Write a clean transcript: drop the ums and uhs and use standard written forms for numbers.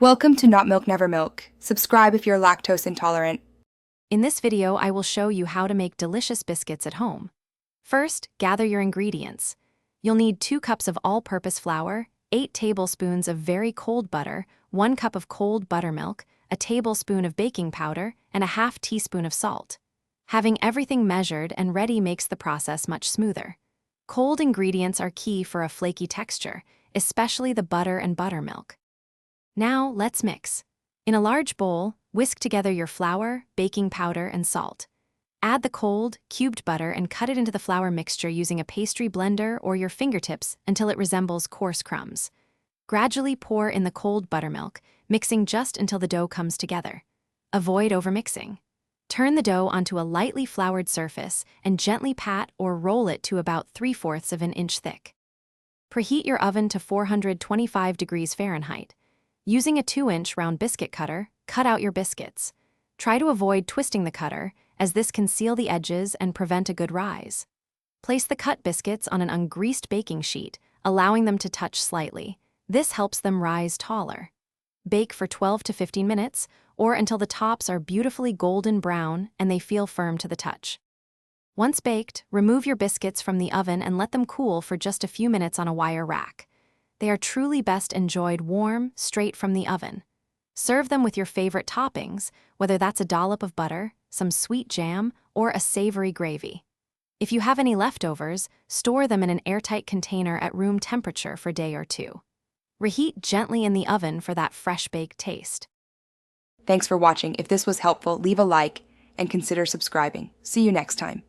Welcome to Not Milk Never Milk. Subscribe if you're lactose intolerant. In this video, I will show you how to make delicious biscuits at home. First, gather your ingredients. You'll need 2 cups of all-purpose flour, 8 tablespoons of very cold butter, 1 cup of cold buttermilk, a tablespoon of baking powder, and a half teaspoon of salt. Having everything measured and ready makes the process much smoother. Cold ingredients are key for a flaky texture, especially the butter and buttermilk. Now, let's mix. In a large bowl, whisk together your flour, baking powder, and salt. Add the cold, cubed butter and cut it into the flour mixture using a pastry blender or your fingertips until it resembles coarse crumbs. Gradually pour in the cold buttermilk, mixing just until the dough comes together. Avoid overmixing. Turn the dough onto a lightly floured surface and gently pat or roll it to about 3/4 of an inch thick. Preheat your oven to 425 degrees Fahrenheit. Using a 2-inch round biscuit cutter, cut out your biscuits. Try to avoid twisting the cutter, as this can seal the edges and prevent a good rise. Place the cut biscuits on an ungreased baking sheet, allowing them to touch slightly. This helps them rise taller. Bake for 12 to 15 minutes, or until the tops are beautifully golden brown and they feel firm to the touch. Once baked, remove your biscuits from the oven and let them cool for just a few minutes on a wire rack. They are truly best enjoyed warm, straight from the oven. Serve them with your favorite toppings, whether that's a dollop of butter, some sweet jam, or a savory gravy. If you have any leftovers, store them in an airtight container at room temperature for a day or 2. Reheat gently in the oven for that fresh baked taste. Thanks for watching. If this was helpful, leave a like and consider subscribing. See you next time.